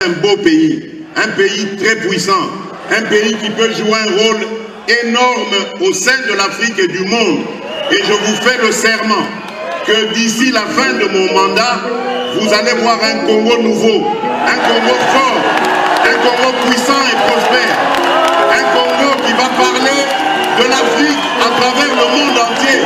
Un beau pays, un pays très puissant, un pays qui peut jouer un rôle énorme au sein de l'Afrique et du monde. Et je vous fais le serment que d'ici la fin de mon mandat, vous allez voir un Congo nouveau, un Congo fort, un Congo puissant et prospère, un Congo qui va parler de l'Afrique à travers le monde entier.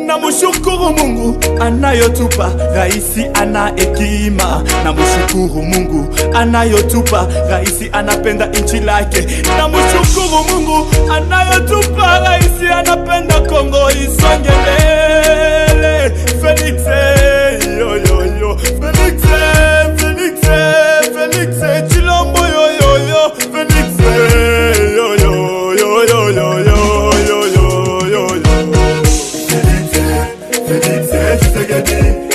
Namushukuru Mungu anayotupa raisi ana hekima. Namushukuru Mungu anayotupa raisi anapenda nchi lake. Namushukuru Mungu anayotupa raisi anapenda Kongo isonge mbele. Felix yo yo yo, Felix Felix Felix Chilombo yo yo yo, Felix yo yo yo yo yo yo.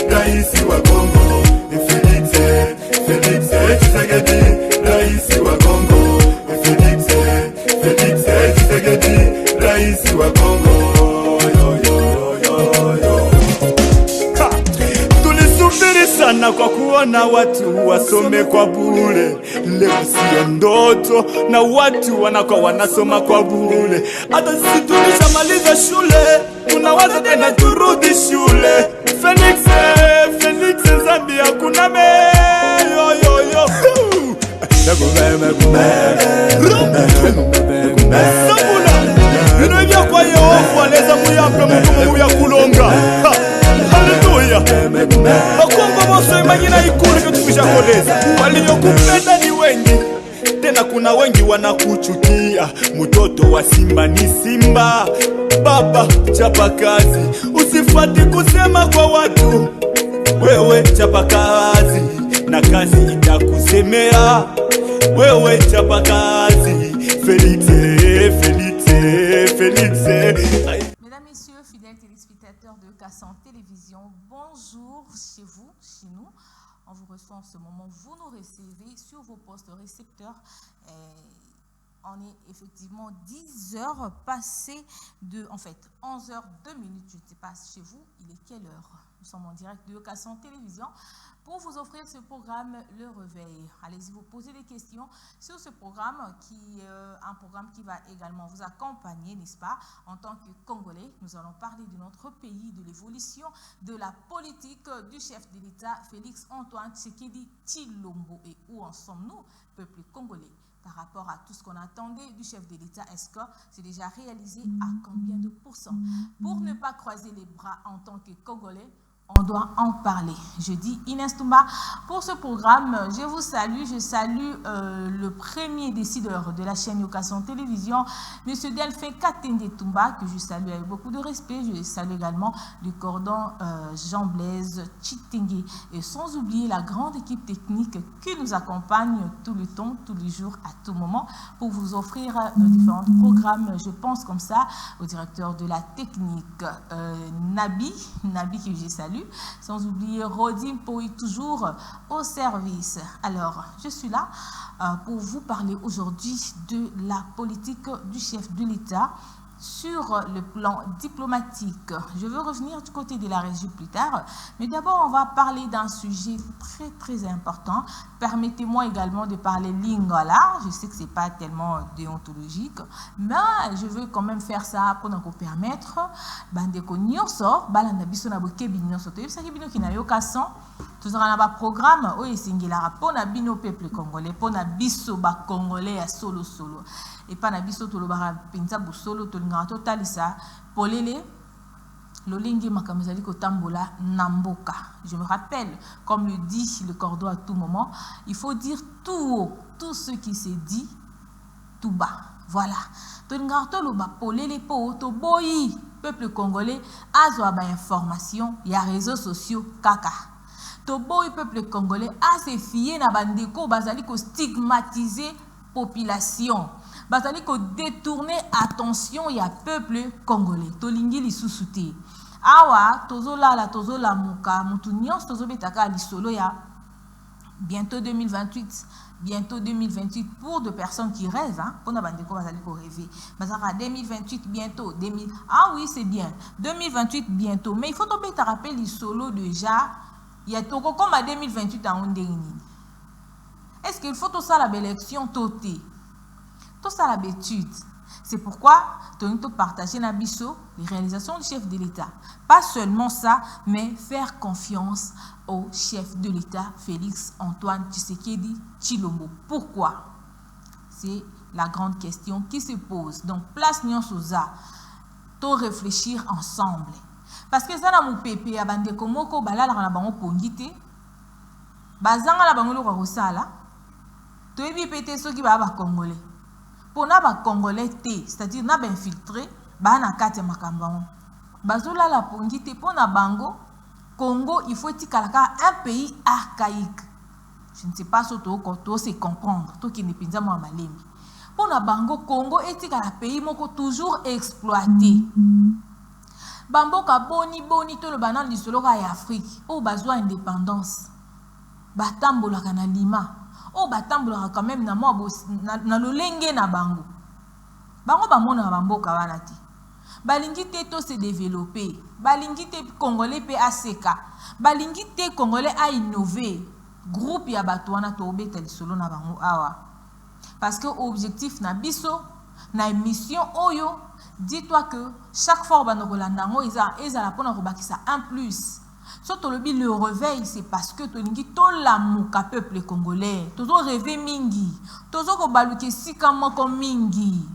Raisi wa Kongo, Felix Tshisekedi, raisi wa Kongo, Felix Tshisekedi, raisi wa Kongo. Tulisubiri sana kwa kuona watu wasome kwa bure. Leo sio ndoto na watu wanakuwa wanasoma kwa bure. Hata sisi tulishamaliza shule, tunawaza tena turudi shule. Felix Zambia kuna me yo yo yo. Sabula inavya kwa Yehova leza muyampe mungu muya kulonga. Haleluya. Bakongo moso imagina ikulu kutumisha koleza. Waliokupenda ni wengi, tena kuna wengi wanakuchukia. Mtoto wa simba ni simba. Baba chapa kazi, usifati kusema kwa watu. Wewe chapa kazi na kazi itakusemea. Wewe chapa kazi. Felix. Mesdames, Messieurs, fidèles téléspectateurs de Kassan Télévision, bonjour chez vous, chez nous. On vous reçoit en ce moment. Vous nous recevez sur vos postes récepteurs. On est effectivement 10 heures passées de, en fait, 11 heures 2 minutes. Je ne sais pas chez vous, il est quelle heure? Nous sommes en direct de Kassan Télévision pour vous offrir ce programme Le Réveil. Allez-y, vous posez des questions sur ce programme qui est un programme qui va également vous accompagner, n'est-ce pas? En tant que Congolais, nous allons parler de notre pays, de l'évolution de la politique du chef de l'État, Félix Antoine Tshisekedi Tshilombo. Et où en sommes-nous, peuple congolais? Par rapport à tout ce qu'on attendait du chef de l'État, est-ce que c'est déjà réalisé à combien de pourcents? Pour ne pas croiser les bras en tant que Congolais, on doit en parler. Je dis Inès Toumba pour ce programme. Je vous salue. Je salue le premier décideur de la chaîne Kassan Télévision, M. Delphin Katende Toumba, que je salue avec beaucoup de respect. Je salue également le cordon Jean-Blaise Chitengue. Et sans oublier la grande équipe technique qui nous accompagne tout le temps, tous les jours, à tout moment, pour vous offrir différents programmes. Je pense comme ça au directeur de la technique, Nabi que je salue. Sans oublier Rodim Poui, toujours au service. Alors, je suis là pour vous parler aujourd'hui de la politique du chef de l'État sur le plan diplomatique. Je veux revenir du côté de la régie plus tard, mais d'abord on va parler d'un sujet très important. Permettez-moi également de parler lingala. Je sais que c'est pas tellement déontologique, mais je veux quand même faire ça pour nous permettre bandeko nyonso balanda biso na bokebi nyonso to yebisa bino kinayo Kassan tozala na programme oyo esengela pona bino peuple congolais, pona biso ba congolais ya solo et pas na biso tolobara penza busolo tolinga totalisa polele lolingi makamezali kotambola namboka. Je me rappelle, comme le dit le cordon à tout moment, il faut dire tout haut tout ce qui se dit tout bas. Voilà. Tolinga toloba polele po to boyi peuple congolais azwa ba information ya réseaux sociaux kaka. To boyi peuple congolais a se fier na bandeko bazali ko stigmatiser population. Bazali ko détourner attention ya peuple congolais. Tolingi lisusu te. Awa tozola muka mutu nyonso tozobetaka lisolo ya bientôt 2028. Bientôt 2028 pour de personnes qui rêvent. Hein? Pour bandeko bazali ko rêver. Bazara 2028 bientôt. Ah oui, c'est bien. 2028 bientôt. Mais il faut te rappeler lisolo déjà. Il y a toko comme à 2028 à Ondengini. est-ce qu'il faut tout ça la belle élection tout ça la bêtude. C'est pourquoi tu as partagé Nabiso les réalisations du chef de l'État. Pas seulement ça, mais faire confiance au chef de l'État, Félix Antoine Tshisekedi Tshilombo. Pourquoi? C'est la grande question qui se pose. Donc, place Nyon Souza, to réfléchir ensemble. Parce que ça n'a mon pépé à bande komoko balala na bango pongité. Bazanga la bango lo sala. To ebi pété ceux qui ba congolais. Pour na ba congolais té, c'est-à-dire na ba infiltré, ba na kati ya makamba. Bazola la pongité pour na bango Congo, il faut tikalaka un pays archaïque. Je ne sais pas si tu sais comprendre, toi qui ne pinza moi malembi. Pour na bango Congo est un pays moko toujours exploité. Bamboka boni to le banan du solo ya Afrique, o bazwa indépendance. Batambola kana Lima. O batambola quand même na mo na lolenge na bango. Bango ba mona bamboka wana ti. Balingi te to se développer. Balingi te congolais pe aseka. Balingi te congolais a innover. Groupe ya batwana to obeta solo na bango awa. Parce que objectif na biso na émission oyo, dis-toi que chaque fois on nango ezala pona robakisa un plus. Surtout le réveil, c'est parce que tolingi to la muka peuple congolais. Tozo rêver mingi. Tozo ko baluke sika moko mingi.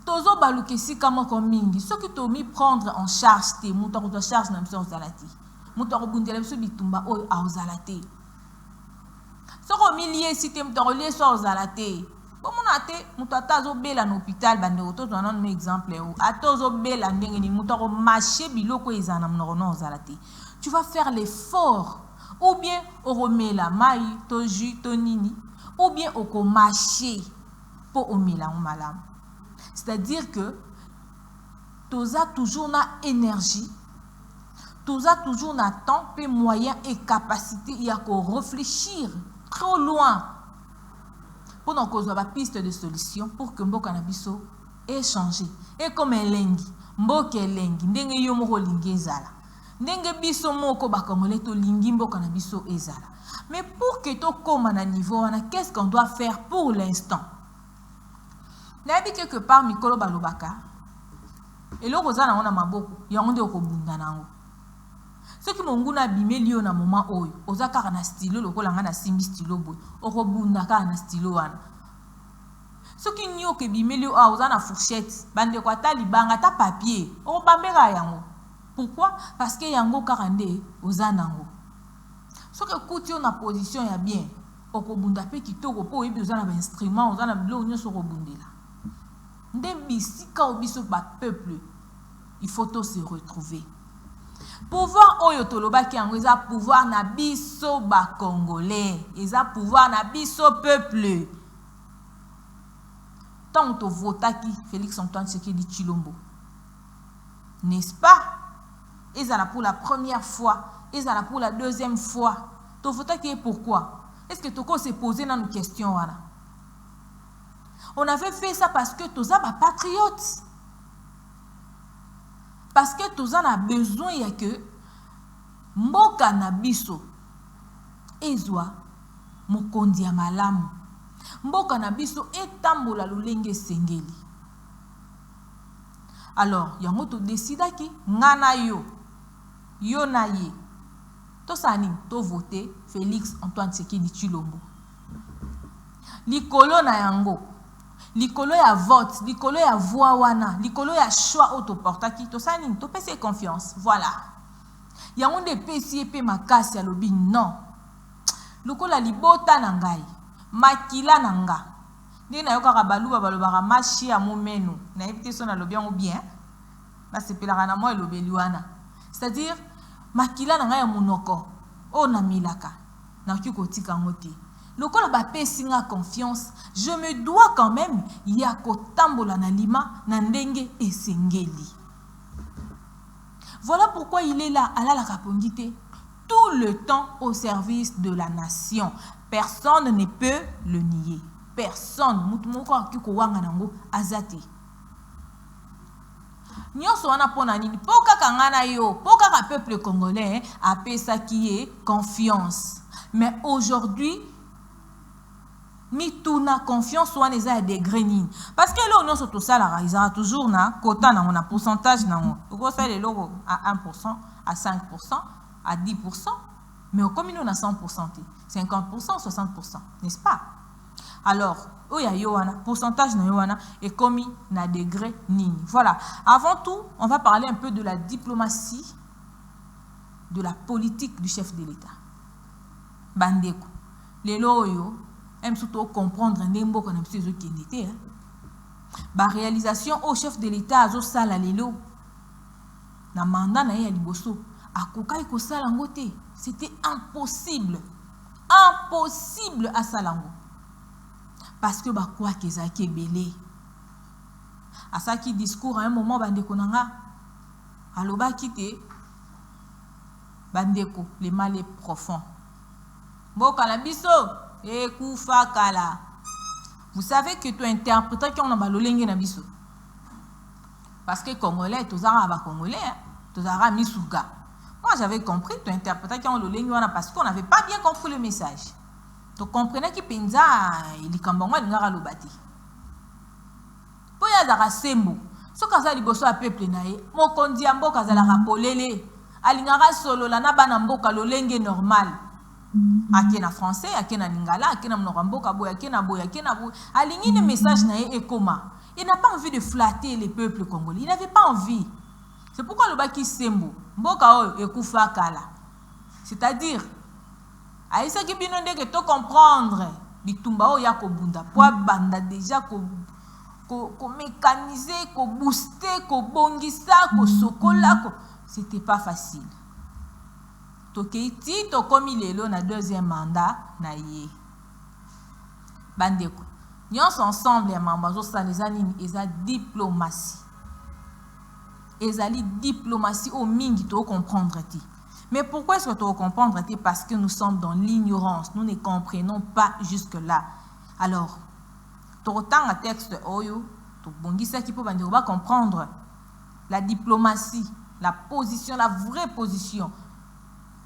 Tozo baluke sika moko mingi. Ce qui tomi prendre en charge te muta ko charge na mso zalati. Muta ko bundela biso bitumba o a ozalate. Soko milier si te muta ko lié so ozalate. Comme on a été, mutata zo bela na hôpital bande auto to un exemple ou atozo bela ndenge ni mutako marché biloko ezana mnono ozalate. Tu vas faire l'effort ou bien au remela mai to jus to nini ou bien au marché pour omela on malam. C'est-à-dire que toza toujours na énergie, toza toujours na temps, pe moyen et capacité il y a qu'on réfléchir trop loin. Pour nous causer la piste de solution pour que Mboka Nabiso ait changé. Et comme elengi, Mboka elengi, ndenge yo moko lingi ezala. Ndenge biso moko bakamole to lingi Mboka Nabiso ezala. Mais pour que to koma na niveau wana, qu'est-ce qu'on doit faire pour l'instant? Nabi quelque part mikolo balobaka. Et lo kozana ona maboko, yango okobunda nango. Ce qui monguna bimeli yo na moment oyo, ozaka na stylo lokola nga na simbi stylo boy, okobunda ka na stylo wana. Ce qui nyo ke bimeli yo a ozana fourchette, bande kwa ta libanga ta papier, okobambera yango. Pourquoi? Parce que yango karande ozana ngo. Ce que kuti yo na position ya bien, okobunda pe kitoko po yebi ozana ba instrument, ozana bilo nyo so kobundela. Ndembi sika obiso ba peuple, il faut tous se retrouver. Pouvoir oyo tolobaki yango eza pouvoir na biso ba congolais, eza pouvoir na biso peuple. Tant to votaki Félix Antoine Tshisekedi Tshilombo, n'est-ce pas? Ezala pour la première fois, ezala pour la deuxième fois. To votaki pourquoi? Est-ce que toko se poser dans nos questions wana? On avait fait ça parce que toza ba patriotes. Parce que tous en a besoin ya que Mboka Nabiso ezwa mokondi ya malamu. Mboka Nabiso etambola lolenge sengeli. Alors, yango to décidaki ngana yo na ye. To sani to voter Félix Antoine Tshisekedi Tshilombo. Likolo na yango. Likolo ya vote, likolo ya voix wana, likolo ya choix autoportaki, to sani, to pese confiance. Voilà. Yango de pesi epe makasi ya lobi non. Lokola libota na ngai, makila na nga. Ndenge na yoka baluba balobaka machi ya momenu. Na yebite so na lobi yango bien. Ba sepelaka na moi lobeli wana. C'est-à-dire makila na ngai ya monoko o na milaka. Na kiko tika ngote. Lokola ba pesinga confiance, je me dois quand même ya kotambola na lima na ndenge esengeli. Voilà pourquoi il est là à la kapongité tout le temps au service de la nation. Personne ne peut le nier. Personne. Mutumoko akiko wanga nango azati. Nyonso wana pona nini? Poka kangana yo, poka ka peuple congolais a pesa qui est confiance. Mais aujourd'hui, mituna confiance ou les a des grenines. Parce que là, on a tout ça, ils ont toujours un quota, on a un pourcentage, on a les logos à 1%, à 5%, à 10%, mais au commune, on a 100%, 50%, 60%, n'est-ce pas? Alors, il y a un pourcentage et commis na degré nini. Voilà. Avant tout, on va parler un peu de la diplomatie, de la politique du chef de l'État. Bandeko. Les loyaux aiment surtout comprendre un démbo qu'on a besoin de qui ba réalisation au chef de l'État azo sala lelo. Na mandat na ya liboso. Akokai ko sala ngote. C'était impossible. Impossible à salango. Parce que bah quoi qu'ils a qui belé. À ça qui discours à un moment bandeko nanga. Aloba kité. Bandeko, les mal est profond. Boka la biso, ekufa kala. Vous savez que tu interprètes qu'on a balolenge na biso. Parce que Congolais, tous arabes Congolais, tous arabes misuga. Moi j'avais compris, tu interprètes qu'on lolenge parce qu'on n'avait pas bien compris le message. Tu comprenais que penza il kambangwa ngara lobati. Poya zara sembo. So kaza liboso a peuple nae, mo kondi amboka za la rapolele. Alingara solo la na bana mboka lolenge normal. Akena français, akena lingala, akena mnoramboka boya, akena boya, akena boya. Alingi le message nae ekoma. Il n'a pas envie de flatter les peuples congolais. Il n'avait pas envie. C'est pourquoi le baki sembo. Mboka o ekufa kala. C'est-à-dire aïssa qui binonde que to comprendre bitumba o ya ko bunda po banda déjà ko mécaniser, ko booster, ko bongisa, ko sokola ko c'était pas facile. Tokeiti to komi lelo na deuxième mandat na ye. Bandeko. Nyons ensemble les membres ça les anines eza diplomatie. Ezali diplomatie au mingi to comprendre ti. Mais pourquoi est-ce que tu vas comprendre? Parce que nous sommes dans l'ignorance. Nous ne comprenons pas jusque-là. Alors, tu autant un texte oyo, tu bongisa qui peut comprendre la diplomatie, la position, la vraie position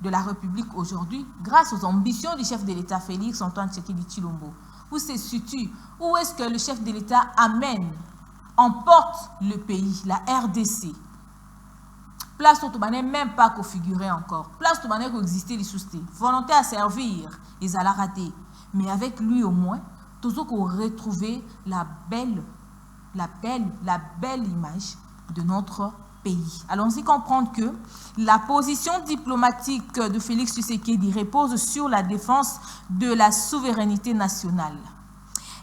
de la République aujourd'hui, grâce aux ambitions du chef de l'État Félix Antoine Tshisekedi Tshilombo. Où se situe? Où est-ce que le chef de l'État amène, emporte le pays, la RDC? Place où tu n'as même pas configuré encore. Place où tu n'as pas existé les soustés. Volonté à servir, ils allaient rater. Mais avec lui au moins, toujours qu'on retrouver la belle image de notre pays. Allons-y comprendre que la position diplomatique de Félix Tshisekedi repose sur la défense de la souveraineté nationale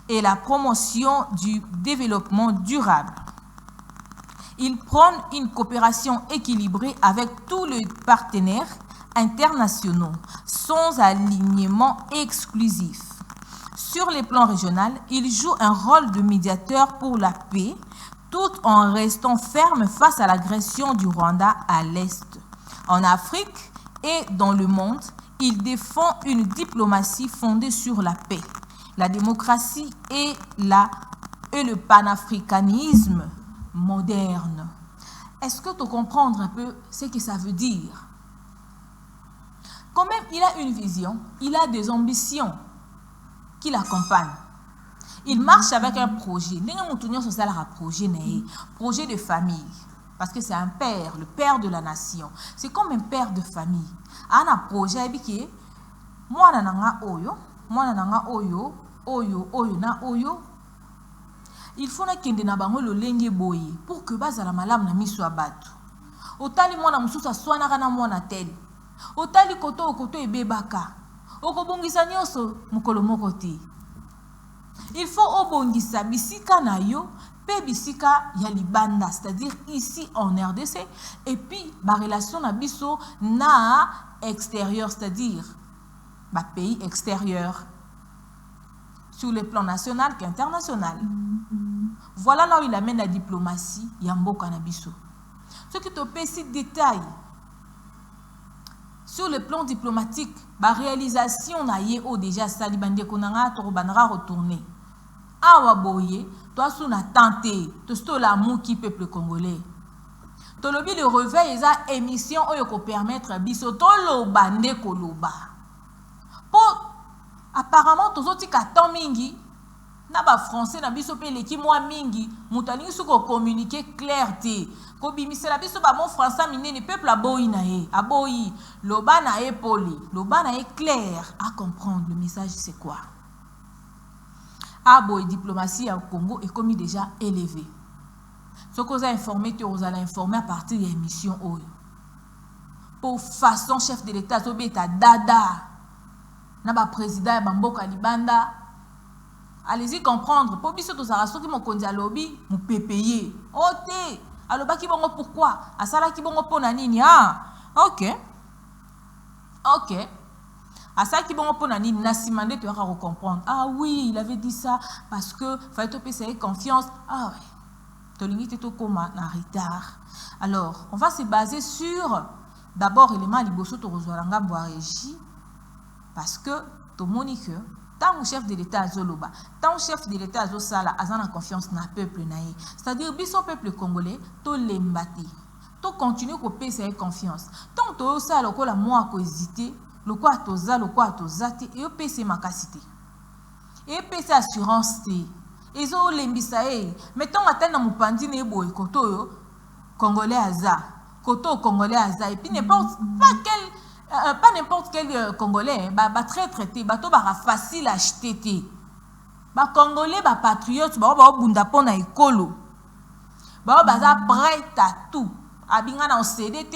et la promotion du développement durable. Il prône une coopération équilibrée avec tous les partenaires internationaux, sans alignement exclusif. Sur le plan régional, il joue un rôle de médiateur pour la paix, tout en restant ferme face à l'agression du Rwanda à l'Est. En Afrique et dans le monde, il défend une diplomatie fondée sur la paix, la démocratie et le panafricanisme moderne. Est-ce que tu comprends un peu ce que ça veut dire? Quand même, il a une vision, il a des ambitions qui l'accompagnent. Il marche avec un projet. Projet de famille. Parce que c'est un père, le père de la nation. C'est comme un père de famille. Il a un projet qui est moi nanga oyo, oyo. Il faut que na bango lo lenge boye pour que bazala malam na miso abatu. Otali mwana mususa swana kana mwana tel. Otali koto ebebaka. Okobongisa nyoso mukolo moko te. Il faut obongisa bisika na yo pe bisika ya libanda, c'est-à-dire ici en RDC et puis ba relation na biso na extérieur, c'est-à-dire ba pays extérieur sur le plan national qu'international. Voilà là où il amène la diplomatie Yamboka Nabiso. Ce qui te fait ces détails sur le plan diplomatique, la réalisation n'a eu déjà sali bande konanga to banara retourner. Awa boye, toi sous na tenté, to sto l'amour qui peuple congolais. To lobi le réveil eza émission oyo ko permettre biso to lo bande koloba. apparemment tozotika temps mingi na ba français na biso pe leki moi mingi mutalingi suko communiquer clarté ko bimisela biso ba mon français minene peuple aboyi na ye aboyi loba na e poli loba na e clair à comprendre le message c'est quoi. Aboyi diplomatie au Congo est commis déjà élevé. Ce que vous avez informé, vous allez informer à partir de l'émission Oyo. Pour façon chef de l'État, vous avez dada. Naba président Bamboka Libanda. Allez-y comprendre. Pour biso to sara soki mo konzi alobi mo payer. Ote. Aloba ki bongo pourquoi? Asala ki bongo pona nini? Ah. OK. OK. Asala ki bongo pona nini na simande tu vas comprendre. Ah oui, il avait dit ça parce que fallait te payer confiance. Ah ouais. Tolingi teto koma na retard. Alors, on va se baser sur d'abord élément liboso to rozwalanga bo régie parce que to monique tant chef de l'État azoloba, tant chef de l'État azosala azana confiance na peuple naï. C'est-à-dire biso peuple congolais to lembati. To continue ko pesa confiance. Tant to ça loko la moi ko hésiter, loko atoza loko atozati et pesa makasité. Et pesa assurance té. Ezo lembisa e. Mettons atteindre na mupandi ne boy koto yo congolais aza. Koto congolais aza et puis n'importe pas n'importe quel congolais ba très traité bato ba facile à acheter ba congolais ba patriote ba bunda pona ekolo ba baza prêt à tout abinga na CDT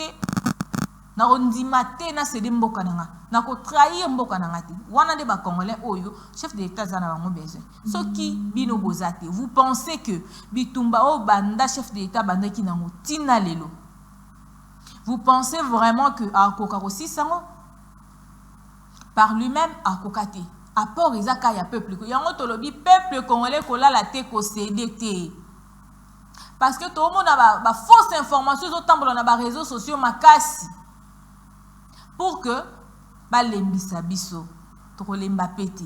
na ondimate na cédé mboka nanga na ko trahir mboka nanga te wana de ba congolais oyo chef de l'État za na bango besoin soki bino bozate vous pensez que bitumba o banda chef de l'État banda ki nango tina lelo. Vous pensez vraiment que Akoka aussi sango par lui-même Akokate apport Isaka ya peuple ko yango tolobi peuple congolais kola la te ko CDT parce que tout le monde a ba fausse information autant na ba réseaux sociaux makasi pour que ba lembisa biso to lemba pété.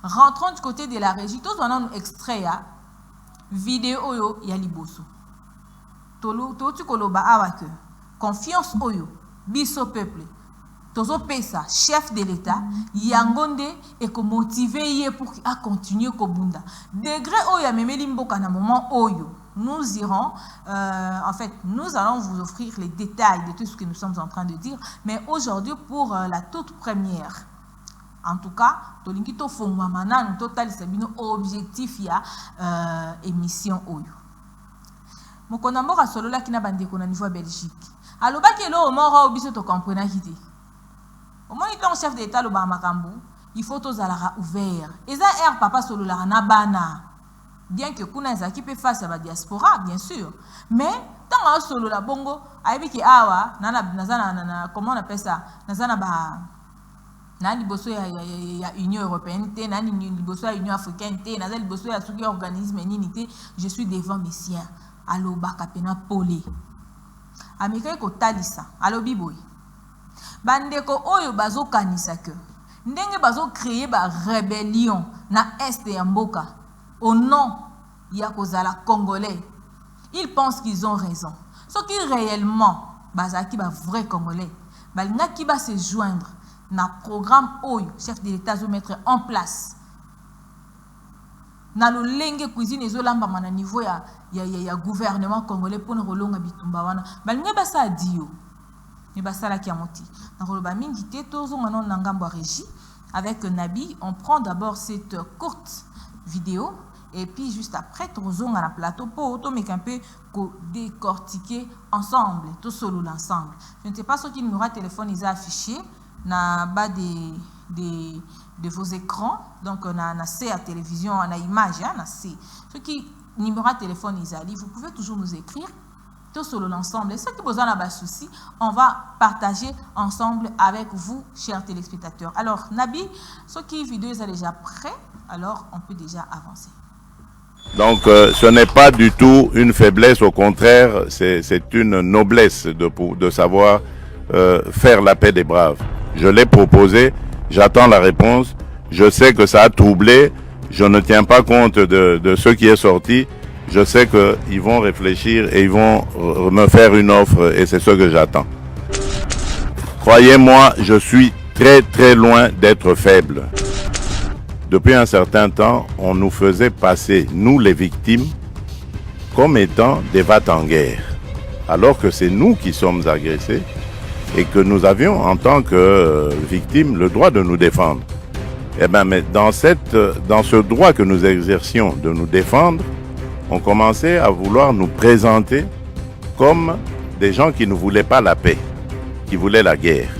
Rentrons du côté de la régie tous on a un extrait ya vidéo yo ya liboso tolo to tu koloba awake confiance oyo biso peuple tozo pesa chef de l'État yangonde et ko motiver ye pour à continuer ko bunda degré oyo memeli mboka na moment oyo nous irons en fait nous allons vous offrir les détails de tout ce que nous sommes en train de dire mais aujourd'hui pour la toute première en tout cas tolingi to fongwa manana total sabino objectif ya émission oyo mokona mboka solo la kina bande ko na niveau Belgique. Alors, au mort, biso to comprena kiti. Au moins, il chef d'État le Bamakambu, il faut tous alara ouvert. Et ça, papa solo la na bana. Bien que kuna zaki peut face à la diaspora, bien sûr. Mais, tant solo la bongo, aibi ki awa, nazana, comment on appelle ça? Nazana ba. Nani bosso ya Union européenne, nani bosso ya Union africaine, nazali bosso ya suki organisme ninité, je suis devant mes siens. Allo bakapena poli. Américain ko talisa alobi boy bandeko oyo bazo kanisa que ndenge bazo créer ba rébellion na est ya mboka au nom ya kozala congolais ils pensent qu'ils ont raison ce qui réellement bazaki ba vrai congolais balinga ki ba se joindre na programme oyo chef de l'État zo mettre en place na lo lenge cuisine ezolamba mana niveau ya gouvernement congolais pour rolonga bitumba wana balinga basa dio ni basala ki amoti na roloba mingi te tozonga non ngambo régie avec Nabi on prend d'abord cette courte vidéo et puis juste après tozonga na plateau pour to make un peu ko décortiquer ensemble tout solo l'ensemble je ne sais pas ce qui numéro téléphone ils a affiché na bas de vos écrans donc on a C à télévision on a image on a C ce qui numéro de téléphone Isali vous pouvez toujours nous écrire tout sur l'ensemble et ce qui vous en a pas souci on va partager ensemble avec vous chers téléspectateurs. Alors Nabi ce qui vidéo est déjà prêt alors on peut déjà avancer. Donc ce n'est pas du tout une faiblesse, au contraire c'est une noblesse de savoir faire la paix des braves. Je l'ai proposé. J'attends la réponse. Je sais que ça a troublé. Je ne tiens pas compte de ce qui est sorti. Je sais qu'ils vont réfléchir et ils vont me faire une offre et c'est ce que j'attends. Croyez-moi, je suis très très loin d'être faible. Depuis un certain temps, on nous faisait passer, nous les victimes, comme étant des va-t-en-guerre, alors que c'est nous qui sommes agressés et que nous avions en tant que victimes le droit de nous défendre. Eh bien, mais dans ce droit que nous exercions de nous défendre, on commençait à vouloir nous présenter comme des gens qui ne voulaient pas la paix, qui voulaient la guerre.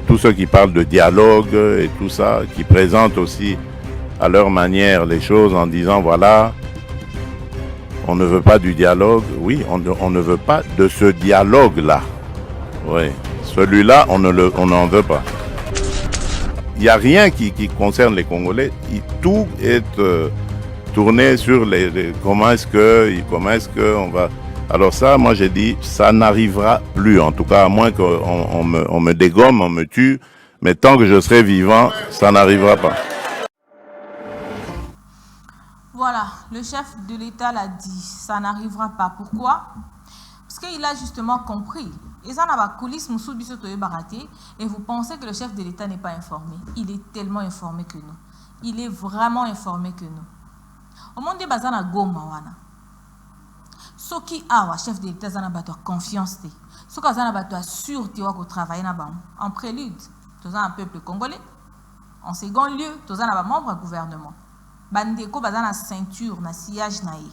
Tous ceux qui parlent de dialogue et tout ça, qui présentent aussi à leur manière les choses en disant voilà, on ne veut pas du dialogue. Oui, on ne veut pas de ce dialogue-là. Oui, celui-là, on n'en veut pas. Il n'y a rien qui concerne les Congolais. Tout est tourné sur comment est-ce que on va... Alors ça, moi j'ai dit, ça n'arrivera plus, en tout cas, à moins qu'on me dégomme, on me tue, mais tant que je serai vivant, ça n'arrivera pas. Voilà, le chef de l'État l'a dit, ça n'arrivera pas. Pourquoi? Parce qu'il a justement compris. Et vous pensez que le chef de l'État n'est pas informé. Il est tellement informé que nous. Il est vraiment informé que nous. Au monde des bazana goma wana. Ce qui a chef de l'État zana bato confiance te. Ce qui zana bato sûreté wa ko travailler na ba. En prélude, tous un peuple congolais. En second lieu, tous un membre du gouvernement. Bandeko bazana ceinture na sillage na ye.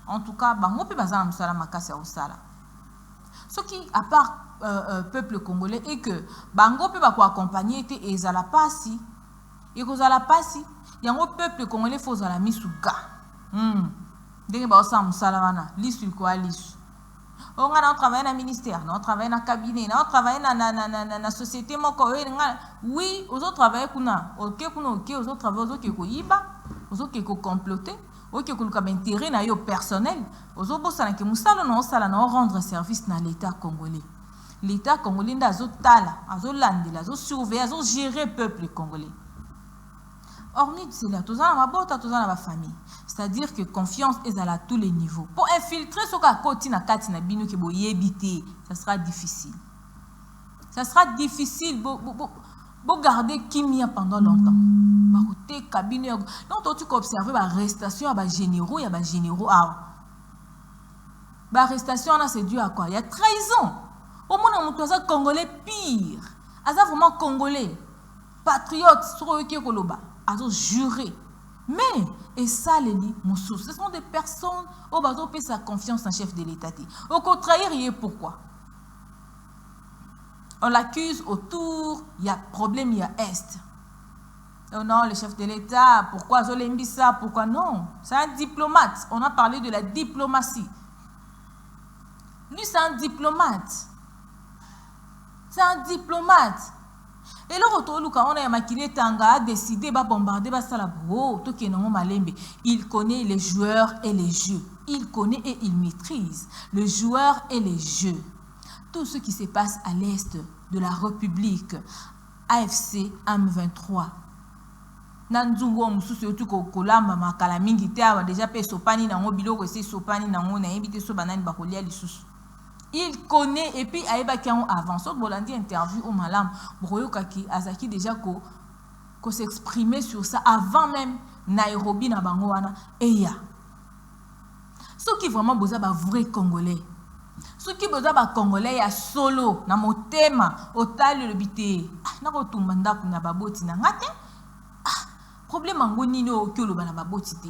En tout cas, bango pe bazana musala makasi ya usala. Ce qui, à part peuple congolais, est que bango peut pas accompagner et ils la passi. Et qu'ils la passi, il y a un peuple congolais faut la misuga. Dès que ça musalavana, lisu quoi lisu. On a travaillé dans le ministère, on travaille dans le cabinet, on travaille dans la société. Oui, aux autres travaillent kuna, ok, aux autres travaillent, aux autres qui koyiba, aux autres qui comploter. Ok, que nous intérêt na yo personnel, aux autres ça que musala non sala non rendre service na l'État congolais. L'État congolais nda zo tala, azo landela, azo surveiller, azo gérer peuple congolais. Hormis cela, tous en mabota, tous en ma famille. C'est-à-dire que confiance est à tous les niveaux. Pour infiltrer ce qu'a côté na kati na bino ke bo yebité, ça sera difficile. Ça sera difficile pour garder Kimia pendant longtemps. Donc, tu peux observer l'arrestation, il y a des généraux, l'arrestation, c'est dû à quoi? Il y a trahison. Au moins, on a un Congolais pire. Il y a vraiment Congolais, patriotes, qui ont juré. Mais, et ça, les dit, ce sont des personnes qui ont sa confiance en chef de l'État. Au contraire, il y a pourquoi? On l'accuse autour, il y a problème, il y a Est. Oh non, le chef de l'État, pourquoi Zolembissa, pourquoi non? C'est un diplomate. On a parlé de la diplomatie. Lui, c'est un diplomate. C'est un diplomate. Et le retour, quand on a maquillé Tanga, a décidé de bombarder Basalabo, il connaît les joueurs et les jeux. Il connaît et il maîtrise le joueur et les jeux. Tout ce qui se passe à l'est de la République, AFC M23. Nanzungo mususu yotu ko kolamba makala mingi te awa déjà pe sopani na ngo biloko ese sopani na ngo na yebite so banani bakolia lisusu. Il connaît et puis aeba ki avant so bolandi interview au malam boyoka ki azaki déjà ko s'exprimer sur ça avant même Nairobi na bango wana eya. Ce qui vraiment boza ba vrai congolais. Ce qui boza ba congolais ya solo na motema otali le bité. Na ko tumbanda kuna baboti na ngate. Problème en gonino que le banaba botité.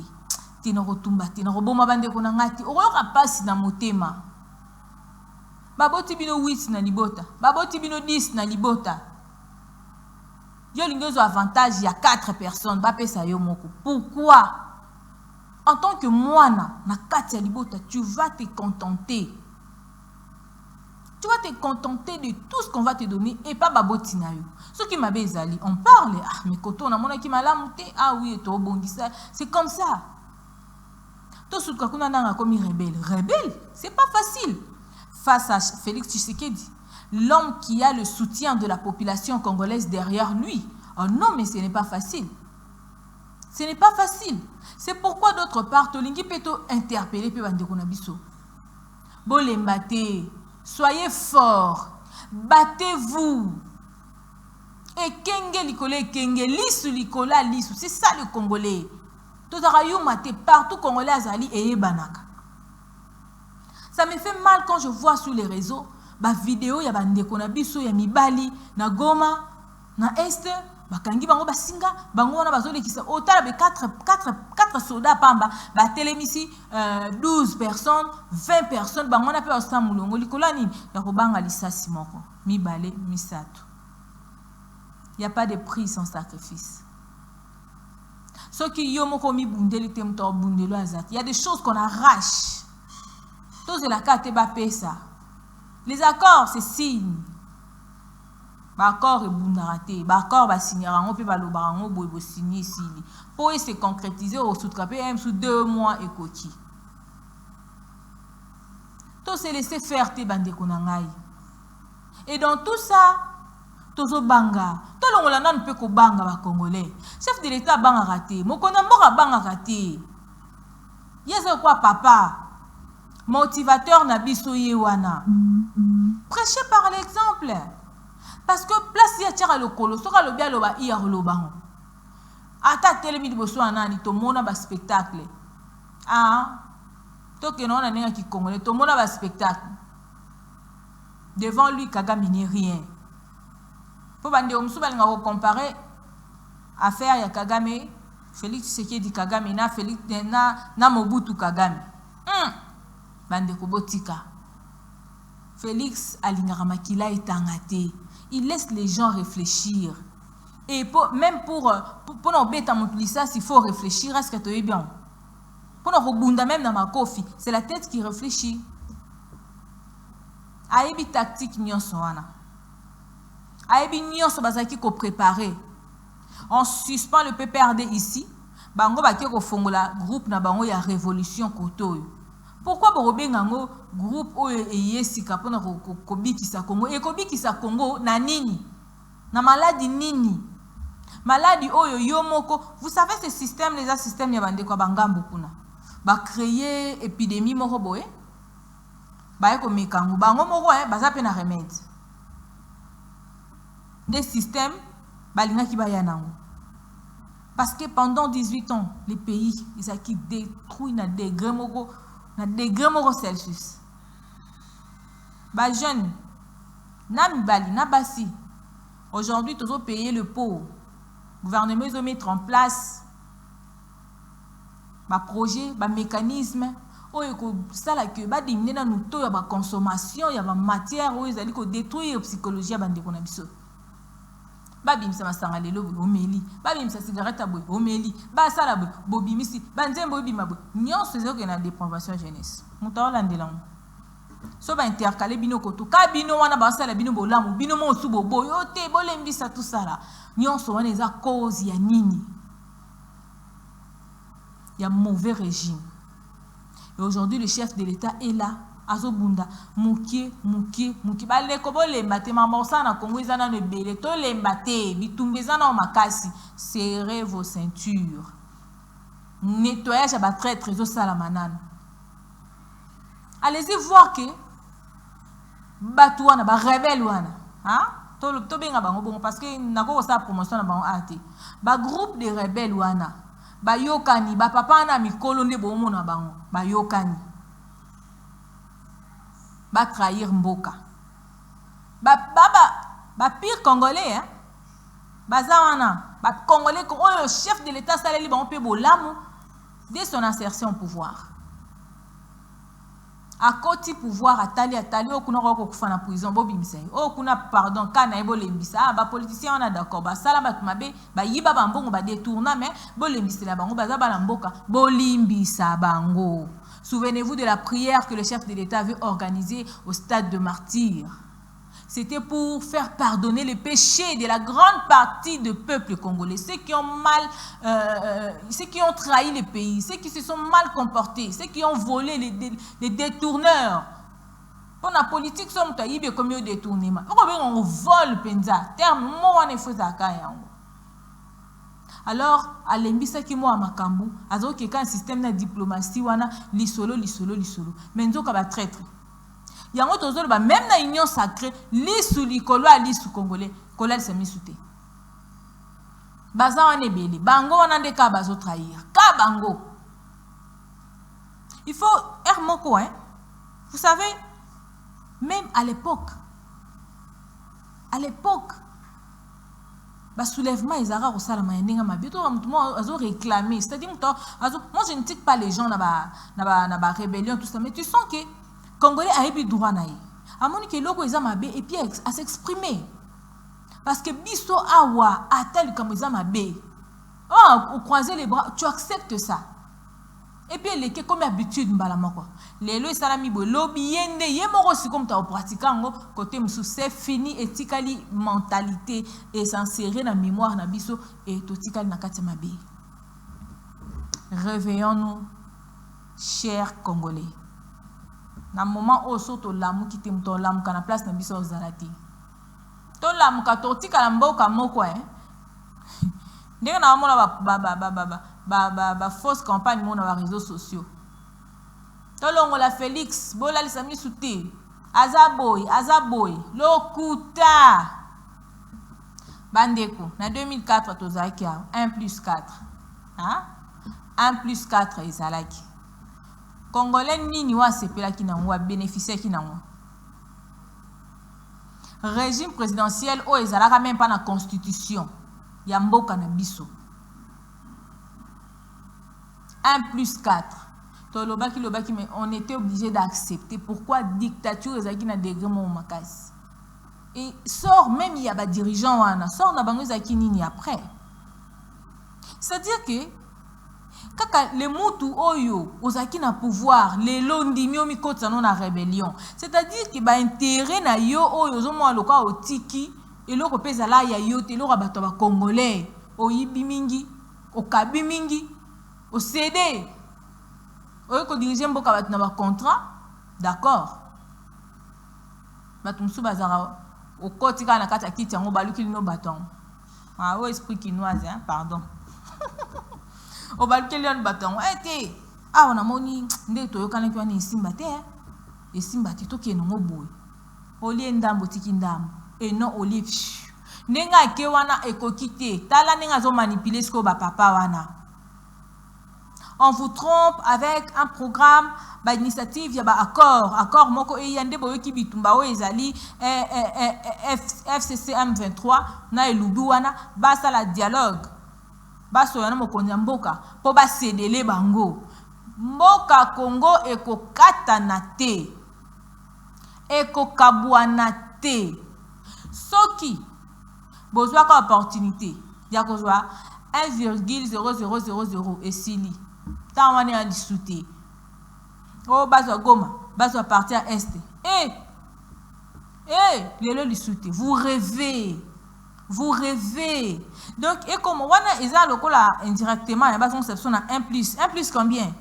Tino rotumba, tino roboma bande kona ngati. Oyoka pasi na motema. Baboti bino 8 na libota. Baboti bino 10 na libota. Yo lingozo avantage, il y a 4 personnes. Bapesa yo moko. Pourquoi? En tant que moine, na kati ya libota, tu vas te contenter. Tu vas te contenter de tout ce qu'on va te donner et pas baboti na yo. Ce qui m'a bezali, on parle, ah, mais quand on a mon qui m'a lamouté, ah oui, tu bondi ça, c'est comme ça. Tout ce qu'on a comme rebelle. Rebelle, c'est pas facile. Face à Félix Tshisekedi, l'homme qui a le soutien de la population congolaise derrière lui. Oh non, mais ce n'est pas facile. Ce n'est pas facile. C'est pourquoi d'autre part, Tolingi peut interpeller pe bande konabiso. Bolembate, soyez forts, battez-vous. Et kenge likole kenge lisu likola lisu. C'est ça le Congolais. Tout mate partout Congolais azali et banaka. Ça me fait mal quand je vois sur les réseaux ba vidéo ya bandeko na biso ya mibali na Goma na Est bakangi bango basinga bango wana bazolekisa otala be 4 soldats pamba ba telemisi 12 personnes 20 personnes bango na pe osa mulongo likola nini ya kobanga lisasi moko mibale misato. Il n'y a pas de prix sans sacrifice. Ce qui y a il y a des choses qu'on arrache. Tous les carte ça. Les accords, c'est signe. L'accord est bundarate. L'accord va signer on peut pas le signer ici. Pour se concrétiser au sous-trapé même sous 2 mois et coquille. Tout se laisser faire tes bandes konangai. Et dans tout ça, tozo banga to longola nan pe ko banga ba congolais chef de l'état banga raté mokona mboka banga raté yeze quoi papa motivateur na biso yewana prêcher par l'exemple parce que place ya tira lokolo soka lo bia lo ba iya lo bango ata telemi liboso anani to mona ba spectacle to ke non na nenga ki congolais to mona ba spectacle devant lui Kagame n'est rien. Pour bande omsu balinga ko comparer affaire ya Kagame Félix Tshisekedi Kagame na Félix na Mobutu Kagame bande ko botika Félix alingara makila etangate il laisse les gens réfléchir et même pour no beta mutulisa il faut réfléchir à ce que tu es bien pour no bunda même dans ma kofi c'est la tête qui réfléchit aibi tactique nyonso wana aibi nyonso bazaki ko préparer on suspend le PPRD ici bango baki ko fongola groupe na bango ya révolution kotoyo pourquoi borobenga ngo groupe oyo eyesika pona ko bikisa Congo e ko bikisa Congo na nini na maladie nini maladie oyo yomoko vous savez ce système les systèmes ya bande ko bangambo kuna ba créer épidémie moko boye ba ko mekango bango moko baza pe na remède des systèmes balinga ki ba yanango parce que pendant 18 ans les pays ils ont qui détruit na degré moko Celsius ba jeune na mibali na basi aujourd'hui tous payer le pot gouvernement ils ont mettre en place ba projet ba mécanisme oyo ko sala que ba diminuer na nuto ya ba consommation ya ba matière oyo ezali ko détruire psychologie ya bande kona biso ba bimisa masanga lelo omeli ba bimisa cigarette aboy omeli ba sala boy bobimisi ba nzembo bima boy nyonso ezo ke na dépravation jeunesse mutaola ndelango so ba intercaler bino ko to ka bino wana ba sala bino bolamu bino mo subo boyo te bolembisa tout ça là nyonso wana eza cause ya nini ya mauvais régime. Et aujourd'hui, le chef de l'État est là. Azobunda, mukie. Bale kobo lembate, mamorsa na Congo, izana ne bele, to lembate, bitumbezana o makasi. Serrez vos ceintures. Nettoyage à traître, zo salamanan. Allez-y voir que Batouana, ba rebelle wana. To benga bango bon parce que nako sa promotion na bango ate. Ba groupe de rebelles wana. Ba yokani ba papa na mikolo nde bomo na bango ba yokani ba trahir mboka ba pire congolais bazawana ba congolais oyo chef de l'état saleli bango pe bolamu dès son insertion au pouvoir à côté pouvoir atali okuna ko kufa na prison bobimisa okuna pardon kana ebo lembisa ba politicien on a d'accord ba sala ba mabe ba yiba ba mbongo ba détourna mais bolembisa la bango baza ba mboka bolimbisa bango. Souvenez-vous de la prière que le chef de l'État avait organisée au stade de Martyrs. C'était pour faire pardonner les péchés de la grande partie du peuple congolais, ceux qui ont ceux qui ont trahi le pays, ceux qui se sont mal comportés, ceux qui ont volé, les détourneurs. Pour la politique, nous avons comme un détournement. On vole, terme, alors, à l'embissa qui moi à Makambu, à ce qu'il y a un système de diplomatie, lisolo. Mais nous avons traître. Il y a un autre même dans l'union sacrée, l'issou likolo à l'issou congolais, kolal s'est mis sous. baza wana ebele bango wana nde ka bazo trahir ka bango. Il faut moko hein. Vous savez, même à l'époque, bah soulèvement ezara au salama ndinga mabito moi azo réclamer, c'est-à-dire moi je ne tique pas les gens na ba rébellion tout ça, mais tu sens que Congolais a eu droit na ye amoni ke loko eza mabe et puis à s'exprimer parce que biso awa atel comme eza mabe au croiser les bras tu acceptes ça. Et puis les comme habitude mbalama quoi les lois salami bo lobby yende yemoko si comme ta pratiquant côté musu c'est fini ethically mentalité et s'insérer dans mémoire na biso et totikali na kati mabe. Réveillons-nous chers Congolais. Na moment où soto lamu kiti mto lamu kana place na biso ozalati to lamu ka totikala mboka moko hein ndenge na mona ba fausse campagne mon na réseaux sociaux tolongo la Félix bola lisami souté azaboy lokuta bandeko na 2004 tozaki 1+4 hein 1+4 ezalaki Congolais nini wa sepela ki nango wa bénéficier ki nango régime présidentiel o ezalaka même pas na constitution ya mboka na biso 1+4 lobaki mais on était obligé d'accepter. Pourquoi dictature ezaki na degré mo makasi et sort même il y a ba dirigeant wana sort na bango ezaki nini après, c'est-à-dire que kaka le mutu oyo ozaki na pouvoir lelo ndimi omi kotsa na rébellion, c'est-à-dire que ba intérêt na yo oyo zomo loka otiki eloko peza la ya yo te eloko bato ba congolais oyibi mingi okabi mingi au CD oyo ko diriger mboka bato na ba contrat d'accord bato musu bazara au kotika na kata kiti yango baluki lino baton ah o esprit quinoise hein pardon o baluki lino baton ete ah on a moni nde to yokana ki wana esimba te to ke no boy olie ndambo tiki ndambo et non olie nenga ke wana ekokite tala nenga zo manipuler ce ko ba papa wana. On vous trompe avec un programme, ba initiative, ya ba accord moko e yande boyo ki bitumba o ezali FCC M23 na elubi wana ba sala dialogue ba so yana mokonzi mboka po ba cédele bango mboka Congo ekokata na te ekokabwana te soki bozwa ka opportunité ya kozwa 1,0000 esili on est en discuter. Oh, baso Goma, baso partir à Est. Les discuter. Vous rêvez. Donc, et comme on a ils ont le là indirectement, il y a pas conception à 1+. 1+ combien?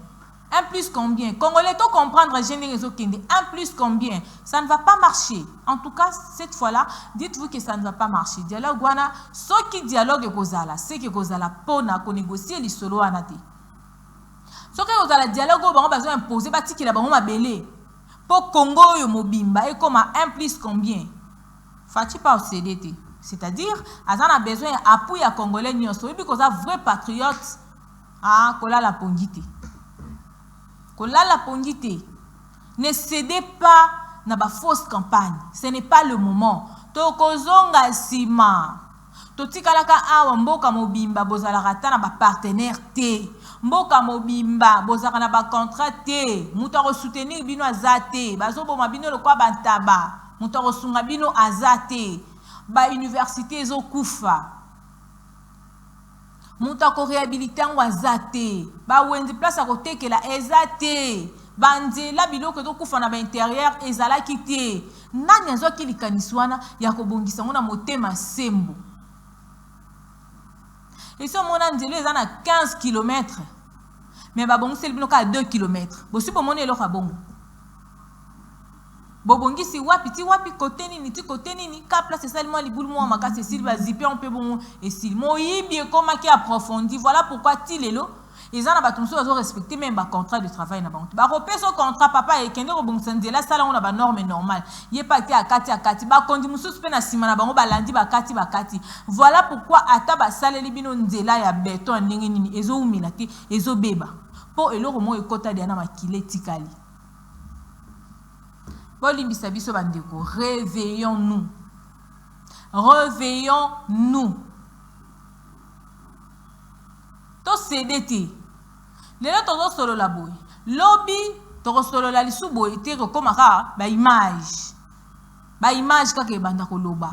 1+ combien? Congolais, tout comprendre, génération 1+ combien? Ça ne va pas marcher. En tout cas, cette fois-là, dites-vous que ça ne va pas marcher. Dialogue, wana, ce qui dialogue est kozala, c'est que kozala pona ko négocier les solo anate. Ce que vous avez dialogue, vous avez imposé, vous avez imposé, pour Congo yo mobimba, et comme 1+ combien? Fati pas au CDT. C'est-à-dire, vous avez besoin d'appui à Congolais, et puis vous avez vrai patriote, kola la pondité. Ne cédez pas dans la fausse campagne. Ce n'est pas le moment. Tokozonga sima. Totikalaka awa mboka mobimba bozalarata na ba partenaire te. Mboka mobimba bozaka na ba contrat te. Muto ko soutenir bino azate. Bazo boma bino lokwa bantaba. Muto ko sunga bino azate. Ba université zo kufa. Muto ko réhabiliter ngwazate. Ba wendi place a côté que la ezate. Bande la biloko to kufa na ba intérieur ezala kité. Nani azo kilikaniswana ya kobongisa ngona motema sembo. Et si on a dit les 15 km, mais bon, c'est le à 2 km. Bon, si on est là, bon. Bon, si wapi côté ni cap là c'est seulement les boules moi ma c'est s'il va zipper on peut bon et s'il moi bien comment qui approfondi voilà pourquoi il est là Ils ont respecté même le contrat de travail. Ils ont repéré son contrat, papa, et ils ont dit là, ça, on a une norme normale. Il n'y a pas été à Kati. Ils ont dit, voilà pourquoi, à taba salé, ils ont dit là, il y a béton, ils ont mis la tête, ils ont béba. Pour eux, au moins, ils ont dit, ils tikali. Réveillons-nous. Réveillons-nous. To CDT. Les autres solo la boy. Lobby, to solo la lisu boy. Te comme ba image. Ba image kake banda koloba.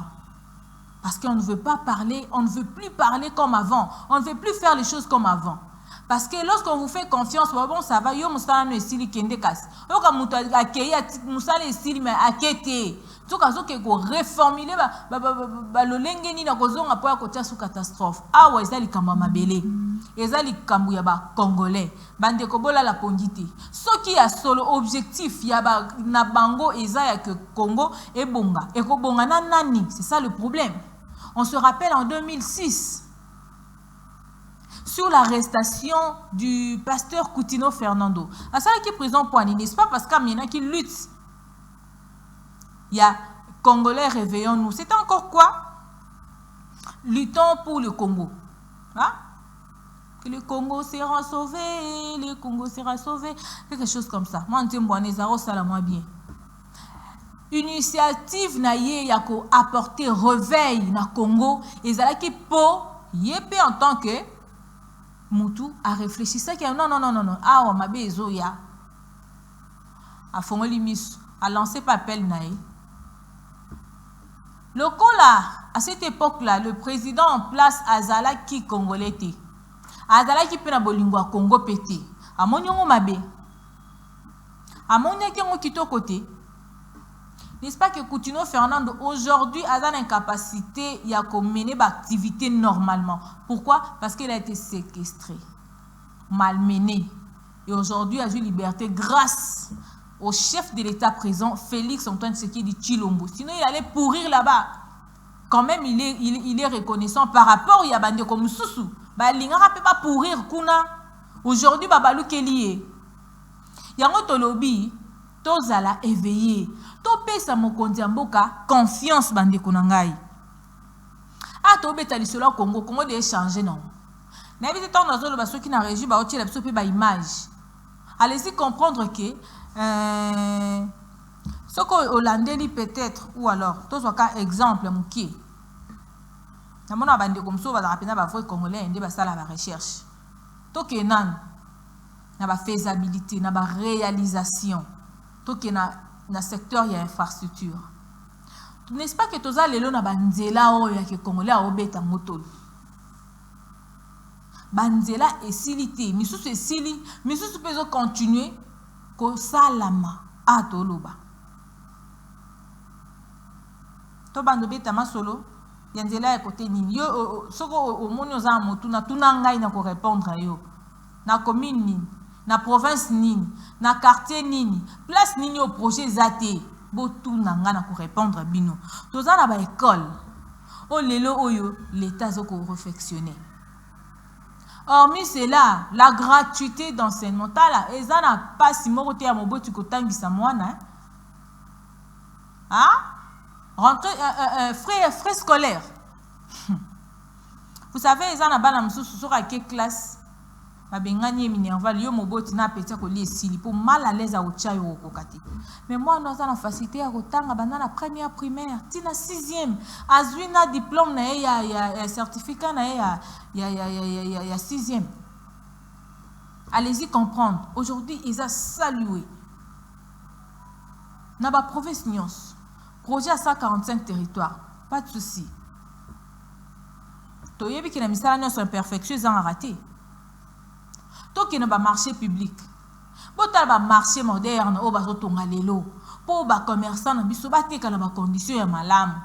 Parce qu'on ne veut pas parler, on ne veut plus parler comme avant. On ne veut plus faire les choses comme avant. Parce que lorsqu'on vous fait confiance, bon, ça va, yo musala no esili kende kasi. Yo ka mutu akei musala esili mais akete. Tout cas que ko reformuler ba lolenge ni na kozonga po ya kotia sous catastrophe. Awa ezali kamba mabele. Ezali kambu ya ba congolais. Bande ko bola la pondité. Soki ya solo objectif ya ba na bango ezaya que Congo et bonga. Et ko bonga na nani, c'est ça le problème. On se rappelle en 2006 sur l'arrestation du pasteur Coutinho Fernando. À ça qui est présent pour Annie, n'est-ce pas parce qu'il y en a qui luttent. Il y a Congolais, réveillons-nous. C'est encore quoi? Luttons pour le Congo. Hein? Que le Congo sera sauvé, le Congo sera sauvé. Quelque chose comme ça. Moi, je dis, ça la moins bien. Initiative na ye ya ko apporter réveil na Congo. Et ça qui po yépé en tant que Moutou a réfléchi ça qui non. Ah, on m'a besoin ya. A fongoli mis a lancé papel naï. Le là, à cette époque-là, le président en place Azala qui congolais était. Azala qui peut na bolingwa Congo pété. A mon yongo mabe. A mon yongo kito côté. N'est-ce pas que Coutinho Fernando aujourd'hui a l'incapacité de mener l'activité normalement. Pourquoi? Parce qu'il a été séquestré, malmené. Et aujourd'hui, il a eu liberté grâce au chef de l'État présent, Félix Antoine Tshisekedi Tshilombo. Sinon, il allait pourrir là-bas. Quand même, il est reconnaissant par rapport à Yabande comme Soussou. L'Ingara ne peut pas pourrir Kuna. Aujourd'hui, Babalou Kélié. Yango Tolobi, Tozala éveillé. Topé sa mokondi amboka confiance bande konangai. Ah to betali solo Congo de changer non. Na bité tant dans le baso qui na régi ba oti la biso pe ba image. Allez-y comprendre que ce que hollandais peut-être ou alors to soit cas exemple muki. Na mona bande comme so ba rapina ba vrai congolais inde ba sala ba recherche. To ke nan na ba faisabilité na ba réalisation. To ke na secteur il y a infrastructure. N'est-ce pas que toza lelo na banzela oya ke Congolais obeta motolo. Banzela esilité, misusu esili, misusu pezo continuer ko salama atoloba. To bando beta masolo, yanzela e côté nini. Yo soko o moni oza motuna tuna ngai na ko répondre yo. Na commune nini. Na province nini, na quartier nini, place nini au projet zate, botou nangana pour répondre bino. Toza na ba école. O lelo oyo l'état zoko réflexionner. Hormis cela, la gratuité d'enseignement là, ezana pas si morote ya moboti ko tangisa mwana. Hein? Rentrer frais scolaires. Vous savez ezana bana msusu sur à quelle classe? Babengani Minerva yo moboti na petit ko li esili pour mal à l'aise à ocha yo kokati. Mais moi nous avons la facilité à rotanga banana première primaire, tina 6e, azwina diplôme na ya certificat na ya 6e. Allez-y comprendre. Aujourd'hui, ils ont salué. Na ba province Nyons. Projet à 145 territoires, pas de souci. Toyebi ki na misala nyonso imperfection ils ont raté. Tant qu'il n'y a pas marché public, il y a un marché moderne, il y a un pour les commerçants, il y a des conditions de malam.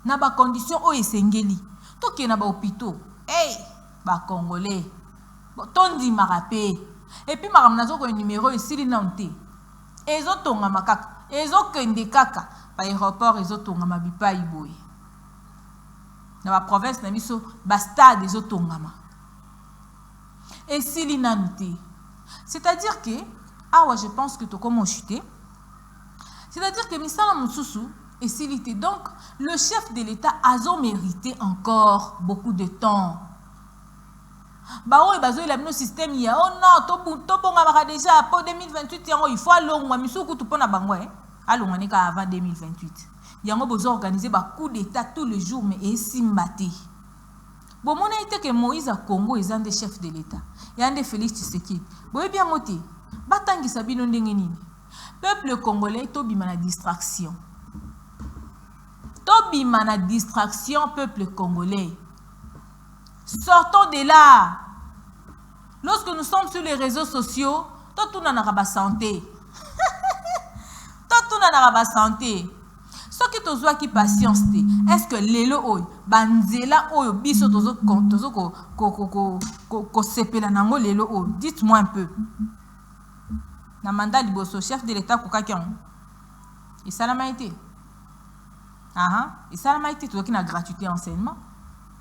Il y a des conditions où il y a tant qu'il y a des hôpitaux, hey, les Congolais, ton dit marapé. Et puis, il y a un numéro ici, il y a un numéro. Et ils ont un makaka. Et ils ont un kaka. L'aéroport, ils ont un bipa iboui. Dans la province, ils ont un stade, ils ont un Et si l'inanité. C'est-à-dire que, ah ouais, je pense que tu comment chuter. C'est-à-dire que Misala Moussousou et Silité. Donc, le chef de l'État a mérité encore beaucoup de temps. Bah oui, bah il a mis système il y a oh non, to ponga déjà pour 2028 il faut alonga misuku tu pona bangwe alonga ne ka avant 2028. Il y a besoin organiser ba coup d'état tous les jours mais et simbati. Bon mon a été que Moïse à Congo est un des chefs de l'État. Il y a un des Félix Tshisekedi. Bon bien moté. Batangi sabino ndenge nini. Peuple congolais to bima na distraction. To bima na distraction peuple congolais. Sortons de là. Lorsque nous sommes sur les réseaux sociaux, tout n'a pas santé. Tout n'a pas santé. Ce qui te soit qui patience, est-ce que l'élo oy, banzela oy, biso tozo ko sepela nango l'élo oy. Dites-moi un peu. Namanda Liboso, chef de l'État kokakion. Et ça l'a été. Et ça l'a été tout qui na gratuité enseignement.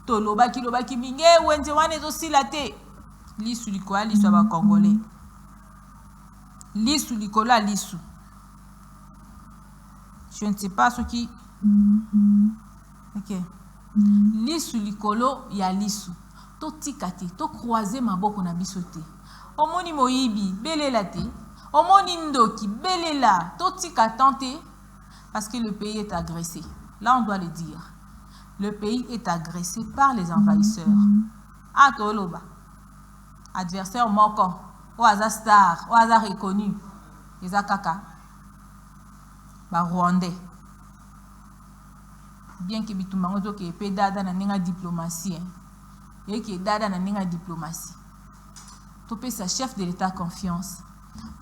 To lobaki minge wenze wane zo silate lisu likola lisu ba congolais lisu likola lisu je ne sais pas ce qui OK lisu likolo ya lisu to tikate to croiser maboko na bisote omoni moyibi belela te omoni ndoki belela to tikatante parce que le pays est agressé là on doit le dire. Le pays est agressé par les envahisseurs. Ah, Toloba. Adversaire moko. Oaza star. Oaza reconnu. Eza kaka. Ba Rwandais. Bien que bitumango zo ke pe dada na ninga diplomatie. Et que dada na ninga diplomatie. To pe sa chef de l'État confiance.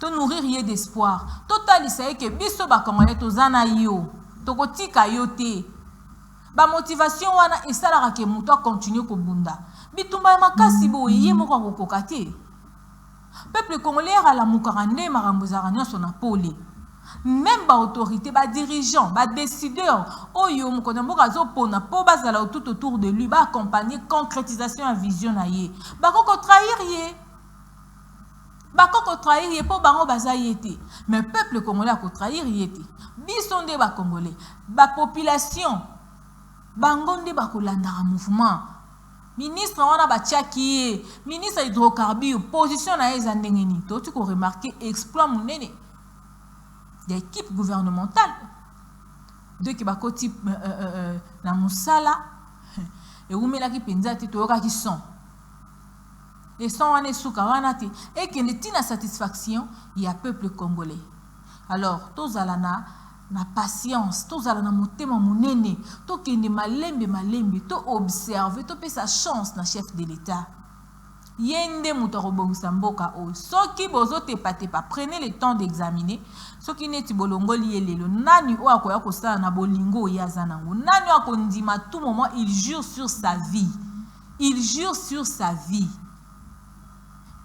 To nourrir rien d'espoir. Total isaye que biso ba congolais to zana yo. To kotika yo te. Ba motivation wana esala ke muto continue ko bunda bitumba makasi bo yemo ko kokate peuple congolais à la mukarande marambozara nyoso na pole même ba autorité ba dirigeant ba décideur oyo mukona mboka zo pona po bazala tout autour de lui ba accompagner concrétisation à vision na ye ba koko trahir ye po bango bazayete mais peuple congolais a ko trahir yete bisonde ba congolais ba population bangonde bakolanda mouvement ministre wana batiaki ministre hydrocarbures position na eza ndenge ni to tu ko remarquer exploit munene d'équipe gouvernementale de ki bakoti na musala et umela ki penza ti to ki son et son wana suka wana ti et que ne tina satisfaction il y a peuple congolais alors tozalana na patience, tous à la motema monene, to kende malembe, to observer, to pe sa chance na chef de l'État. Yende mutorobo samboka o. Soki bozo te pas, prenez le temps d'examiner. Soki neti bolongo lielelo, nani o akoya ko sala na bolingo yazanango. Nani o akondima tout moment il jure sur sa vie. Il jure sur sa vie.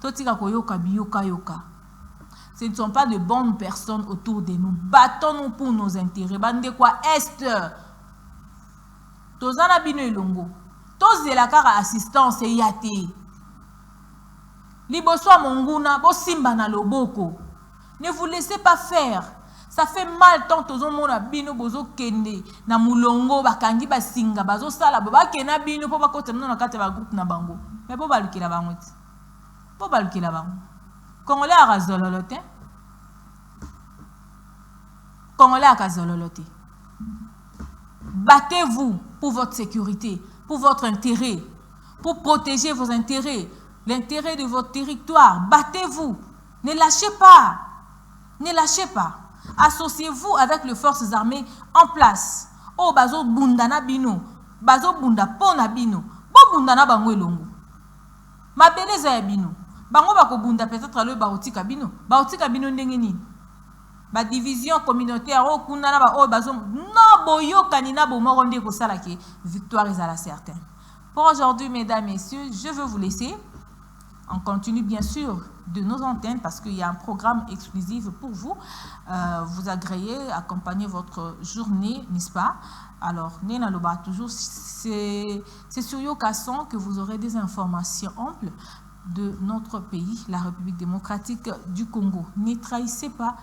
Totika koyoka biyoka yoka. Ce ne sont pas de bonnes personnes autour de nous. Battons-nous pour nos intérêts. Bande quoi est Tozana bino elongo. Tozela kara assistance yate. Liboso monguna bo simba na loboko. Ne vous laissez pas faire. Ça fait mal tant tozo mona bino bozo kende na mulongo bakangi basinga bazo sala ba kena bino po bakota na kate ba groupe na bango. Mais po balukila bango. Po balukila bango. Congolais à razololote. Congolais à razololote. Battez-vous pour votre sécurité, pour votre intérêt, pour protéger vos intérêts, l'intérêt de votre territoire. Battez-vous. Ne lâchez pas. Ne lâchez pas. Associez-vous avec les forces armées en place. Oh, bazo bundana bino. Bazo bunda pona bino. Bo bundana bango elongo. Ma beleza ya bino. Bango bako bunda peut-être le baotika bino. Baotika bino ndenge nini? Ba division communautaire o kuna na ba o bazo no boyo kanina bo moronde ko sala ke victoire est à la certaine. Pour aujourd'hui mesdames et messieurs, je veux vous laisser. On continue bien sûr de nos antennes parce qu'il y a un programme exclusif pour vous. Vous agréez, accompagner votre journée, n'est-ce pas? Alors, Nena Loba, toujours, c'est sur Yokason que vous aurez des informations amples. de notre pays, la République démocratique du Congo. Ne trahissez pas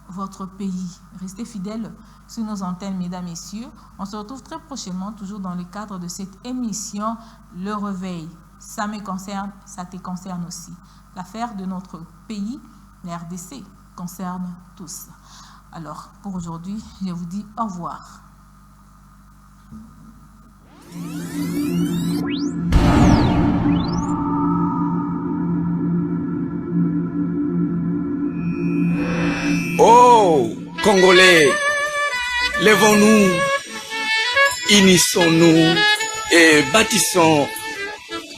votre pays. Restez fidèles sur nos antennes, mesdames, messieurs. On se retrouve très prochainement, toujours dans le cadre de cette émission, Le Réveil. Ça me concerne, ça te concerne aussi. L'affaire de notre pays, la RDC, concerne tous. Alors, pour aujourd'hui, je vous dis au revoir. Oh, Congolais, lèvons-nous, unissons-nous et bâtissons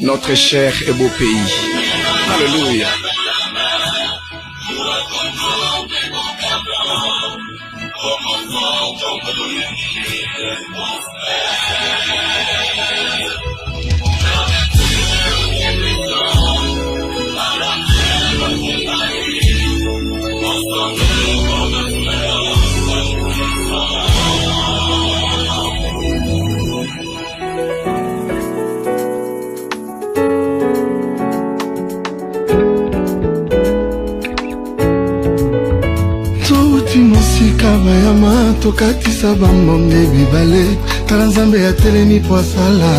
notre cher et beau pays. Alléluia. Bayama tokatisa bambonge bibale tala nzambe ya telemi po asala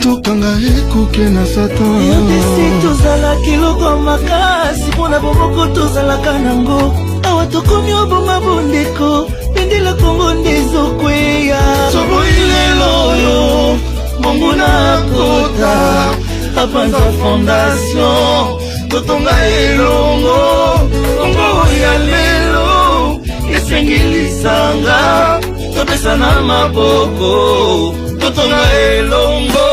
tokanga ekuke na satan yopesi tozalaki loko makasi mpona bomoko tozalaka nango awa tokomi oboma bondeko bendela kongo nde ezokweya toboyi lelo oyo bongo na kota apanza fondation totonga elongo kongo ya lelo esengilisanga topesa na maboko totonga elongo.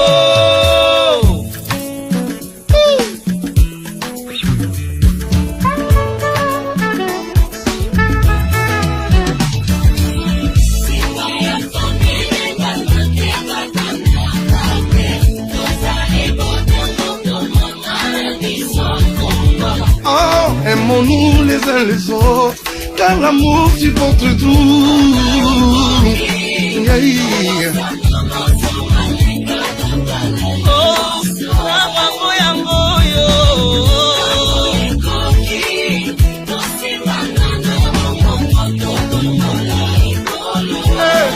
Oh, aimons-nous les uns les autres, car l'amour supporte tout. Yeah. Oh, mamango yango yo.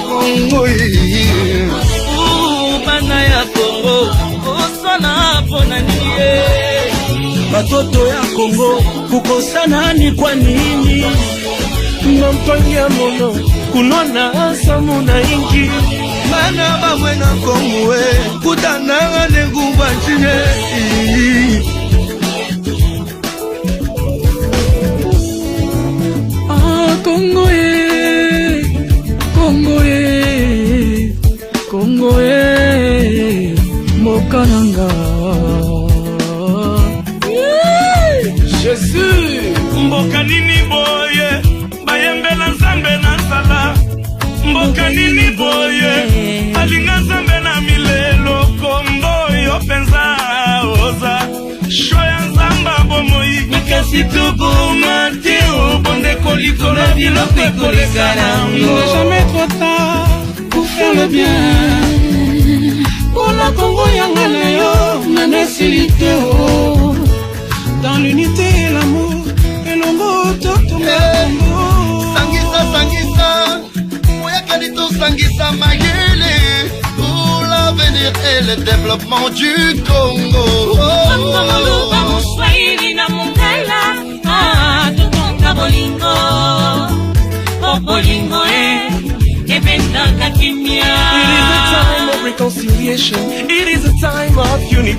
Congo, yeah. Bana ya Congo, osana pona niye. Batoto ya Congo, kukosana ni kwa nini? Nampangia mono, kunona samu na ingi. Mana bamwe na Congo we, kutana nenguba chine. Ah, Congo Congo mokananga. Jésus, mboka nini boye bayembela nzambe na sala mboka nini boye alinga nzambe na milelo kombo yo penza oza shoya nzamba bomoi kasi toboma te obonde kolikola biloko ekolekana. Il n'est jamais trop tard pour faire le bien. Pour la Congo yangana yo nanesilite o. Dans l'unité et l'amour et l'ongo totonga Congo. Sangisa, moya kanito sangisa mayele pour l'avenir et le développement du Congo. It is a time of reconciliation. It is a time of unity.